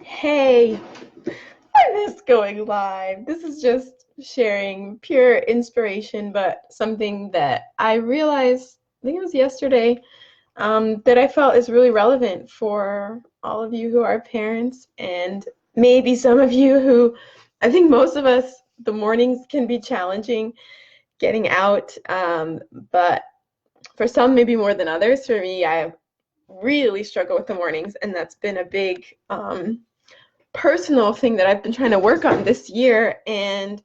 Hey, I miss going live. This is just sharing pure inspiration, but something that I realized, I think it was yesterday, that I felt is really relevant for all of you who are parents, and maybe some of you who, I think most of us, the mornings can be challenging getting out, but for some, maybe more than others. For me, I really struggle with the mornings, and that's been a big personal thing that I've been trying to work on this year. And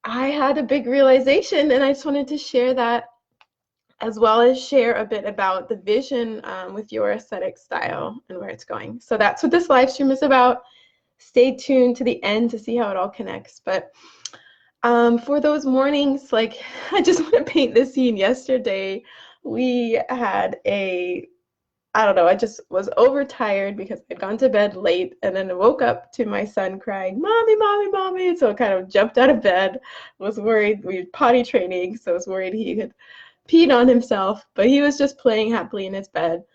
I had a big realization, and I just wanted to share that as well as share a bit about the vision with your aesthetic style and where it's going. So that's what this live stream is about. Stay tuned to the end to see how it all connects. But for those mornings, like I just want to paint this scene. Yesterday, we had I don't know, I just was overtired because I'd gone to bed late and then I woke up to my son crying, "Mommy, mommy, mommy." So I kind of jumped out of bed, was worried, we had potty training, so I was worried he had peed on himself, but he was just playing happily in his bed.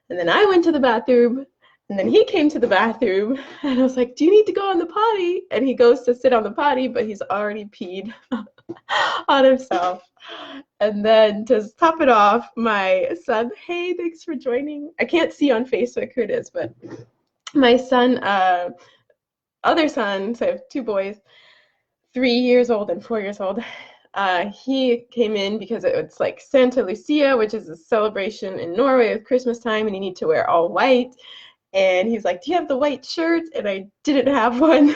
And then I went to the bathroom, and then he came to the bathroom, and I was like, "Do you need to go on the potty?" And he goes to sit on the potty, but he's already peed on himself. And then to top it off, my son, hey, thanks for joining. I can't see on Facebook who it is, but my son, other son, so I have two boys, 3 years old and 4 years old. He came in because it's like Santa Lucia, which is a celebration in Norway with Christmas time, and you need to wear all white. And he's like, "Do you have the white shirt?" And I didn't have one.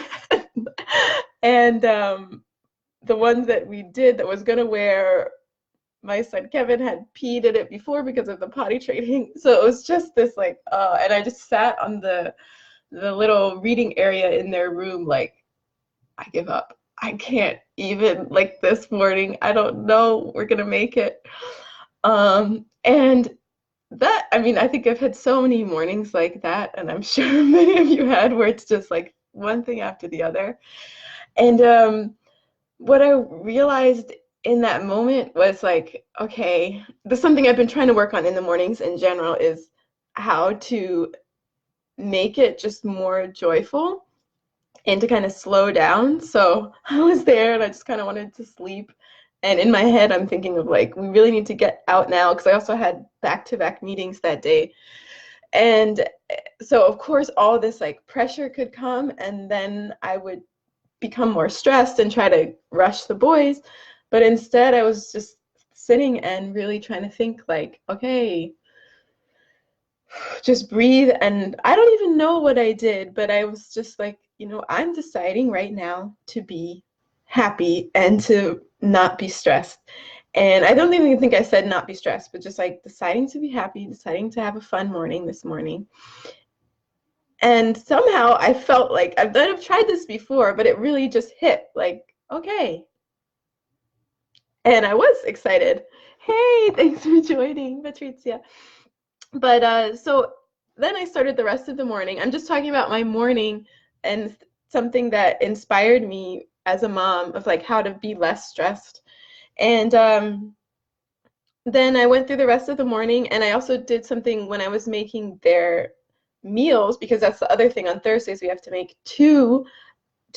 And the ones that we did that was going to wear, my son Kevin had peed in it before because of the potty training. So it was just this like, and I just sat on the little reading area in their room like, I give up. I can't even, like, this morning. I don't know we're gonna make it. And that, I mean, I think I've had so many mornings like that, and I'm sure many of you had, where it's just like one thing after the other. And what I realized in that moment was like, okay, there's something I've been trying to work on in the mornings in general is how to make it just more joyful and to kind of slow down. So I was there and I just kind of wanted to sleep. And in my head, I'm thinking of like, we really need to get out now because I also had back-to-back meetings that day. And so, of course, all this like pressure could come, and then I would become more stressed and try to rush the boys. But instead, I was just sitting and really trying to think like, okay, just breathe. And I don't even know what I did, but I was just like, I'm deciding right now to be happy and to not be stressed. And I don't even think I said not be stressed, but just like deciding to be happy, deciding to have a fun morning this morning. And somehow I felt like I've tried this before, but it really just hit like, okay. And I was excited. Hey, thanks for joining, Patricia. But so then I started the rest of the morning. I'm just talking about my morning and something that inspired me as a mom of like how to be less stressed. And then I went through the rest of the morning, and I also did something when I was making their meals, because that's the other thing. On Thursdays we have to make two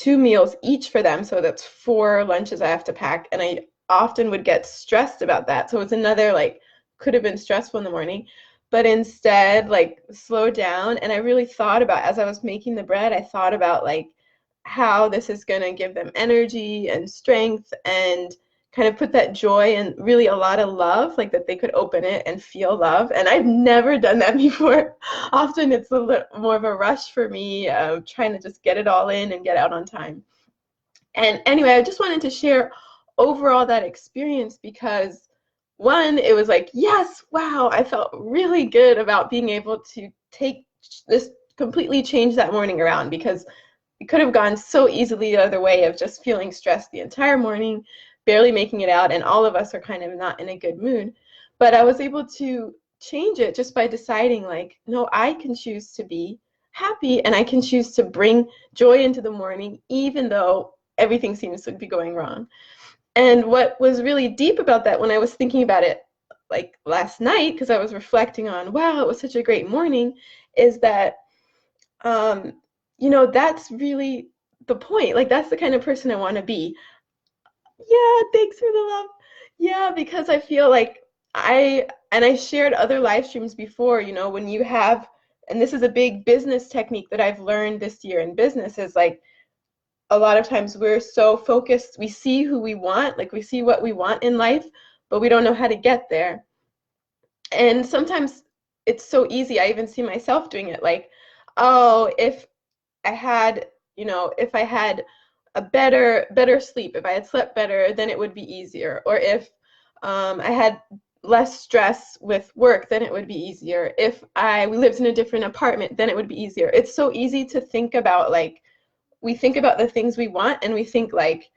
meals each for them, so that's 4 lunches I have to pack, and I often would get stressed about that. So it's another like, could have been stressful in the morning, but instead like slow down. And I really thought about, as I was making the bread, I thought about like how this is going to give them energy and strength, and kind of put that joy and really a lot of love, like that they could open it and feel love. And I've never done that before. Often it's a little more of a rush for me, trying to just get it all in and get out on time. And anyway, I just wanted to share overall that experience because, one, it was like, yes, wow, I felt really good about being able to take this, completely change that morning around, because it could have gone so easily the other way of just feeling stressed the entire morning, barely making it out, and all of us are kind of not in a good mood. But I was able to change it just by deciding like, no, I can choose to be happy, and I can choose to bring joy into the morning even though everything seems to be going wrong. And what was really deep about that, when I was thinking about it like last night, because I was reflecting on, wow, it was such a great morning, is that that's really the point. Like, that's the kind of person I want to be. Yeah, thanks for the love. Yeah, because I feel like I shared other live streams before, when you have, and this is a big business technique that I've learned this year in business, is like a lot of times we're so focused, we see who we want, like we see what we want in life, but we don't know how to get there. And sometimes it's so easy. I even see myself doing it, like, oh, if I had, if I had a better sleep, if I had slept better, then it would be easier. Or if I had less stress with work, then it would be easier. If we lived in a different apartment, then it would be easier. It's so easy to think about, like, we think about the things we want and we think like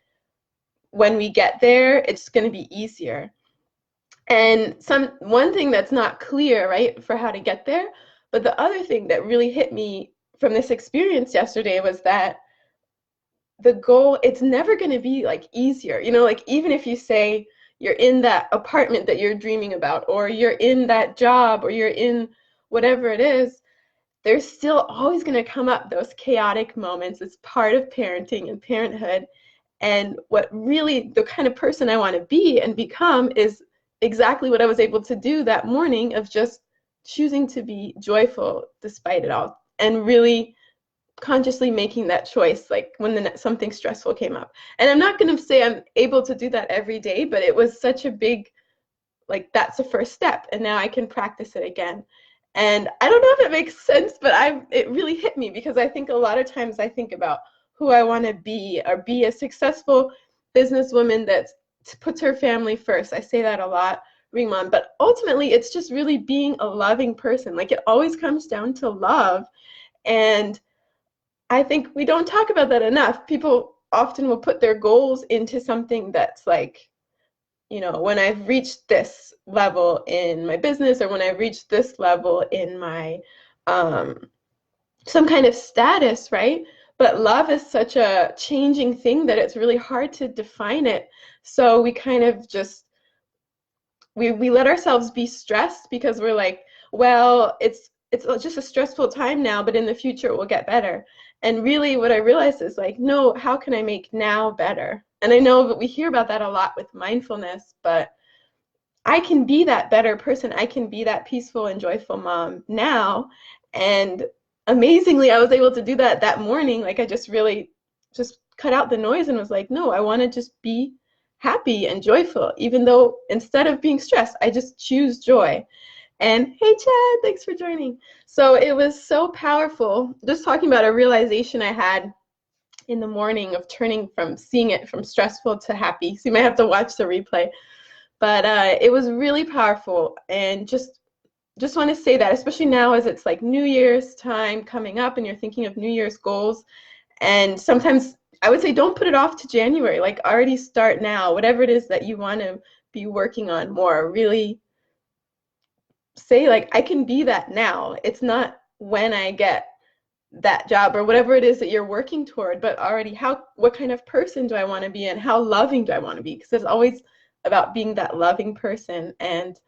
when we get there, it's going to be easier. And one thing that's not clear, right, for how to get there, but the other thing that really hit me from this experience yesterday was that the goal, it's never going to be like easier. Like, even if you say you're in that apartment that you're dreaming about, or you're in that job, or you're in whatever it is, there's still always going to come up those chaotic moments. It's part of parenting and parenthood. And what really, the kind of person I want to be and become is exactly what I was able to do that morning, of just choosing to be joyful despite it all, and really consciously making that choice, like when something stressful came up. And I'm not going to say I'm able to do that every day, but it was such a big, like, that's the first step, and now I can practice it again. And I don't know if it makes sense, but it really hit me, because I think a lot of times I think about who I want to be, or be a successful businesswoman that puts her family first. I say that a lot, Ringmon, but ultimately it's just really being a loving person. Like, it always comes down to love. And I think we don't talk about that enough. People often will put their goals into something that's like, when I've reached this level in my business, or when I've reached this level in my some kind of status, right? But love is such a changing thing that it's really hard to define it. So we kind of just we let ourselves be stressed, because we're like, well, it's just a stressful time now, but in the future it will get better. And really what I realized is, like, no, how can I make now better? And I know that we hear about that a lot with mindfulness, but I can be that better person. I can be that peaceful and joyful mom now. And amazingly, I was able to do that morning. Like, I just really just cut out the noise and was like, no, I want to just be happy and joyful, even though instead of being stressed, I just choose joy. And hey, Chad, thanks for joining. So it was so powerful, just talking about a realization I had in the morning of turning from seeing it from stressful to happy. So you might have to watch the replay. But it was really powerful, and just want to say that, especially now as it's like New Year's time coming up and you're thinking of New Year's goals. And sometimes I would say don't put it off to January, like already start now, whatever it is that you want to be working on more. Really say, like, I can be that now. It's not when I get that job or whatever it is that you're working toward, but already what kind of person do I want to be, and how loving do I want to be? Because it's always about being that loving person. And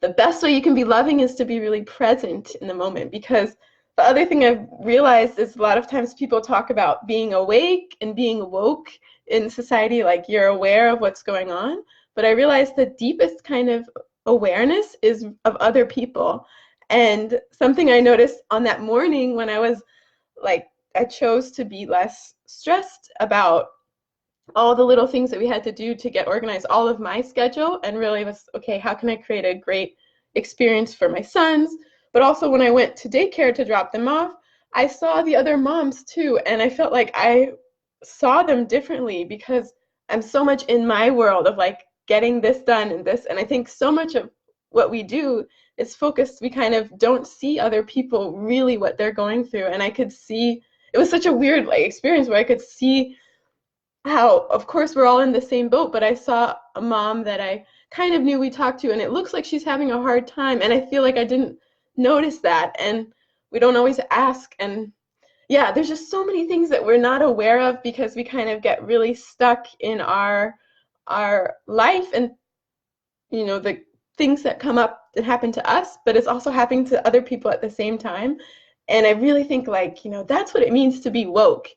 the best way you can be loving is to be really present in the moment. Because the other thing I've realized is a lot of times people talk about being awake and being woke in society, like you're aware of what's going on. But I realized the deepest kind of awareness is of other people. And something I noticed on that morning when I was like, I chose to be less stressed about all the little things that we had to do to get organized, all of my schedule, and really was, okay, how can I create a great experience for my sons? But also when I went to daycare to drop them off, I saw the other moms too, and I felt like I saw them differently, because I'm so much in my world of like getting this done and this, and I think so much of what we do is focused, we kind of don't see other people really what they're going through. And I could see, it was such a weird like experience where I could see how, of course, we're all in the same boat, but I saw a mom that I kind of knew we talked to, and it looks like she's having a hard time, and I feel like I didn't notice that, and we don't always ask. And yeah, there's just so many things that we're not aware of, because we kind of get really stuck in our life, and the things that come up that happen to us, but it's also happening to other people at the same time. And I really think, like, that's what it means to be woke.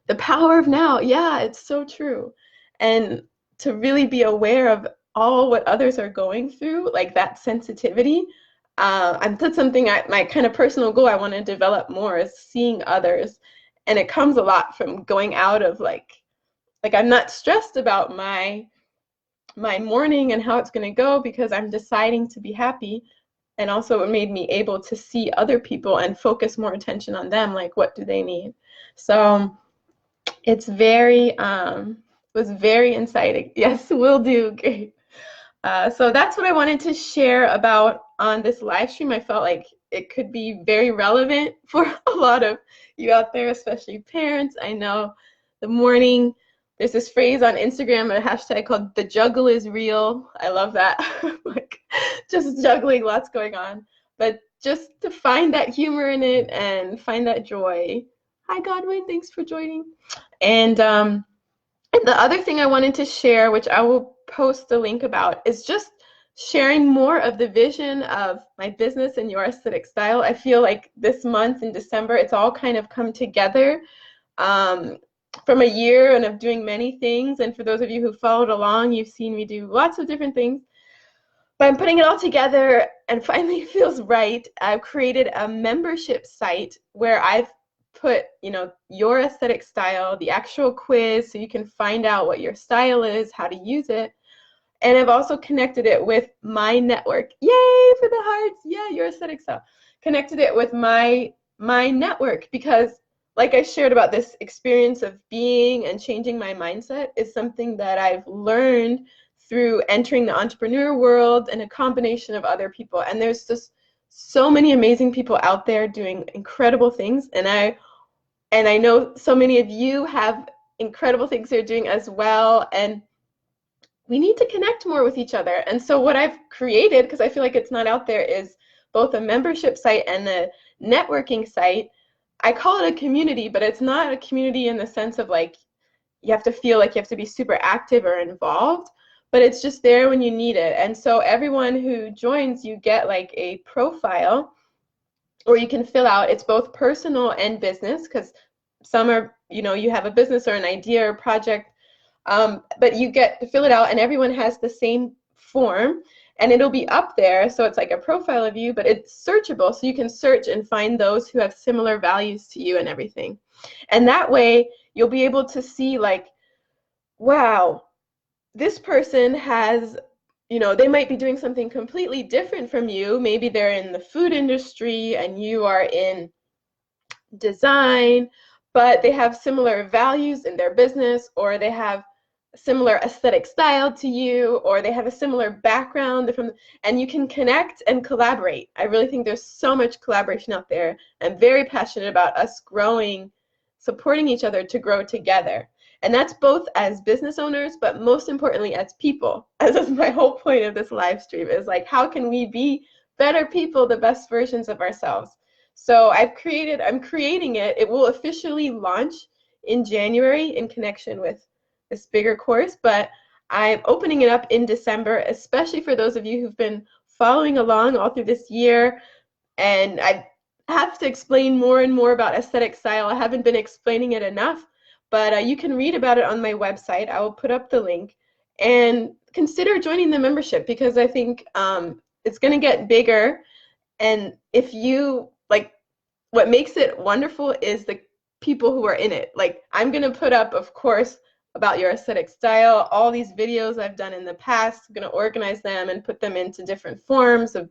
The power of now. Yeah, it's so true. And to really be aware of all what others are going through, like that sensitivity. And that's something my kind of personal goal I want to develop more is seeing others. And it comes a lot from going out of like I'm not stressed about my morning and how it's going to go because I'm deciding to be happy. And also it made me able to see other people and focus more attention on them, like what do they need. So it's very was very inciting. Yes, will do. Great. So that's what I wanted to share about on this live stream. I felt like it could be very relevant for a lot of you out there, especially parents. I know the morning, there's this phrase on Instagram, a hashtag called "the juggle is real." I love that. Like just juggling, lots going on. But just to find that humor in it and find that joy. Hi, Godwin. Thanks for joining. And the other thing I wanted to share, which I will post the link about, is just sharing more of the vision of my business and your aesthetic style. I feel like this month in December, it's all kind of come together from a year and of doing many things. And for those of you who followed along, you've seen me do lots of different things. But I'm putting it all together and finally it feels right. I've created a membership site where I've put, your aesthetic style, the actual quiz, so you can find out what your style is, how to use it. And I've also connected it with my network. Yay for the hearts. Yeah, your aesthetic style. Connected it with my network because like I shared about this experience of being and changing my mindset is something that I've learned through entering the entrepreneur world and a combination of other people. And there's just so many amazing people out there doing incredible things. And I know so many of you have incredible things they're doing as well. And we need to connect more with each other. And so what I've created, because I feel like it's not out there, is both a membership site and a networking site. I call it a community, but it's not a community in the sense of like you have to feel like you have to be super active or involved, but it's just there when you need it. And so everyone who joins, you get like a profile or you can fill out. It's both personal and business because some are, you have a business or an idea or project, but you get to fill it out and everyone has the same form and it'll be up there. So it's like a profile of you, but it's searchable. So you can search and find those who have similar values to you and everything. And that way you'll be able to see like, wow, this person has, they might be doing something completely different from you. Maybe they're in the food industry and you are in design, but they have similar values in their business, or they have similar aesthetic style to you, or they have a similar background and you can connect and collaborate. I really think there's so much collaboration out there. I'm very passionate about us growing, supporting each other to grow together. And that's both as business owners, but most importantly as people. As is my whole point of this live stream, is like, how can we be better people, the best versions of ourselves? So I'm creating it. It will officially launch in January in connection with this bigger course, but I'm opening it up in December, especially for those of you who've been following along all through this year. And I have to explain more and more about aesthetic style. I haven't been explaining it enough, but you can read about it on my website. I will put up the link and consider joining the membership because I think it's going to get bigger. And if you like, what makes it wonderful is the people who are in it. Like I'm going to put up, of course, about your aesthetic style, all these videos I've done in the past. I'm going to organize them and put them into different forms of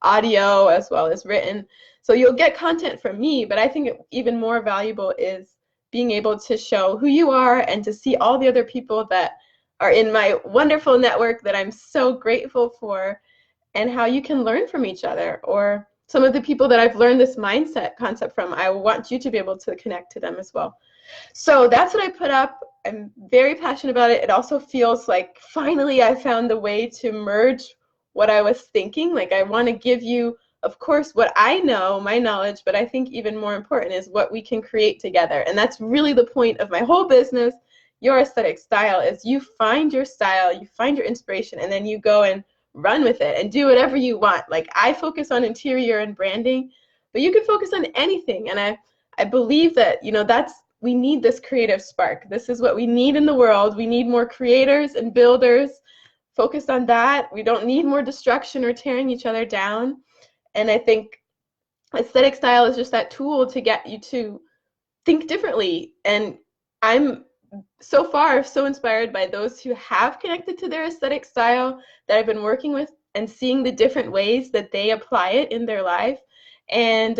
audio as well as written. So you'll get content from me, but I think even more valuable is being able to show who you are and to see all the other people that are in my wonderful network that I'm so grateful for, and how you can learn from each other, or some of the people that I've learned this mindset concept from. I want you to be able to connect to them as well. So that's what I put up. I'm very passionate about it. It also feels like finally I found the way to merge what I was thinking. Like I want to give you, of course, what I know, my knowledge, but I think even more important is what we can create together. And that's really the point of my whole business, Your Aesthetic Style, is you find your style, you find your inspiration, and then you go and run with it and do whatever you want. Like I focus on interior and branding, but you can focus on anything. And I believe that, you know, we need this creative spark. This is what we need in the world. We need more creators and builders focused on that. We don't need more destruction or tearing each other down. And I think aesthetic style is just that tool to get you to think differently. And I'm so far so inspired by those who have connected to their aesthetic style that I've been working with and seeing the different ways that they apply it in their life. And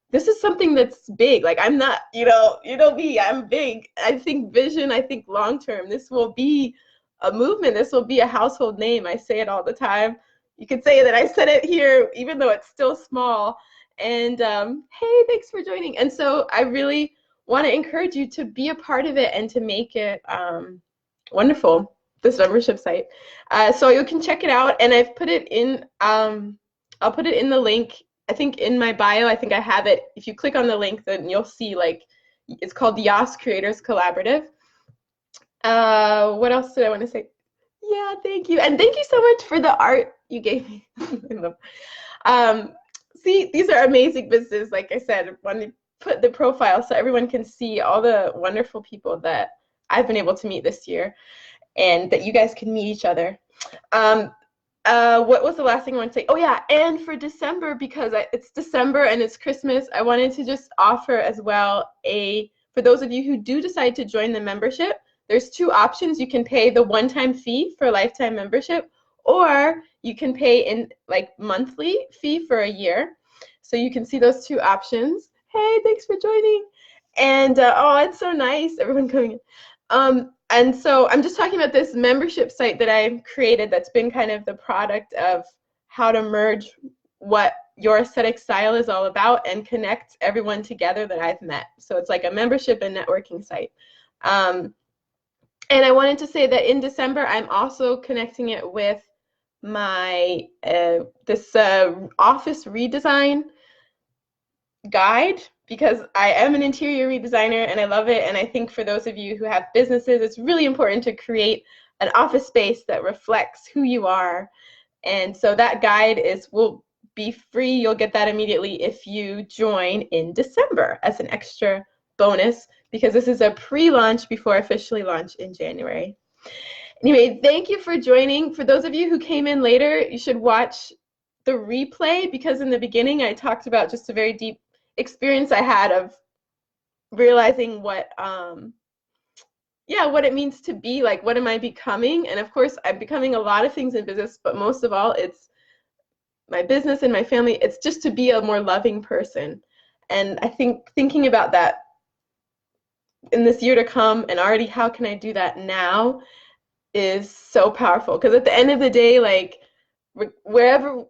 this is something that's big. Like, I'm not, you know me, I'm big. I think vision, I think long term. This will be a movement. This will be a household name. I say it all the time. You could say that I said it here, even though it's still small. And hey, thanks for joining. And so I really want to encourage you to be a part of it and to make it wonderful, this membership site. So you can check it out, and I've put it in, I'll put it in the link, I think in my bio. I think I have it. If you click on the link, then you'll see, like, it's called the Yas Creators Collaborative. What else did I want to say? Yeah, thank you. And thank you so much for the art you gave me. See, these are amazing businesses. Like I said, I want to put the profile so everyone can see all the wonderful people that I've been able to meet this year, and that you guys can meet each other. What was the last thing I want to say? Oh yeah, and for December, because it's December and it's Christmas, I wanted to just offer as well for those of you who do decide to join the membership, there's two options. You can pay the one-time fee for a lifetime membership, or you can pay in like monthly fee for a year. So you can see those two options. Hey, thanks for joining. And oh, it's so nice, everyone coming in. And so I'm just talking about this membership site that I created that's been kind of the product of how to merge what your aesthetic style is all about and connect everyone together that I've met. So it's like a membership and networking site. And I wanted to say that in December, I'm also connecting it with my this office redesign guide, because I am an interior redesigner and I love it. And I think for those of you who have businesses, it's really important to create an office space that reflects who you are. And so that guide will be free. You'll get that immediately if you join in December as an extra bonus, because this is a pre-launch before officially launch in January. Anyway, thank you for joining. For those of you who came in later, you should watch the replay, because in the beginning I talked about just a very deep experience I had of realizing what it means to be, like, what am I becoming? And of course I'm becoming a lot of things in business, but most of all it's my business and my family. It's just to be a more loving person. And I think thinking about that in this year to come, and already how can I do that now, is so powerful. Because at the end of the day, like, whatever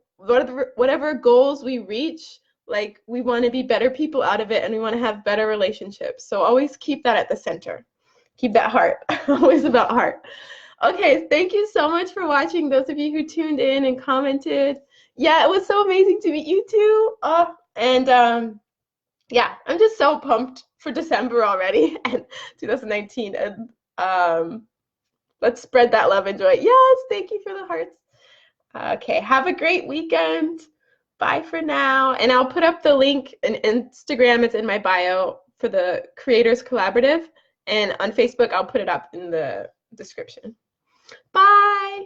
goals we reach, like, we want to be better people out of it, and we want to have better relationships. So always keep that at the center. Keep that heart. Always about heart. Okay, thank you so much for watching, those of you who tuned in and commented. Yeah, it was so amazing to meet you too. Yeah, I'm just so pumped for December already and 2019. And let's spread that love and joy. Yes, thank you for the hearts. Okay, have a great weekend. Bye for now. And I'll put up the link in Instagram. It's in my bio for the Creators Collaborative. And on Facebook, I'll put it up in the description. Bye.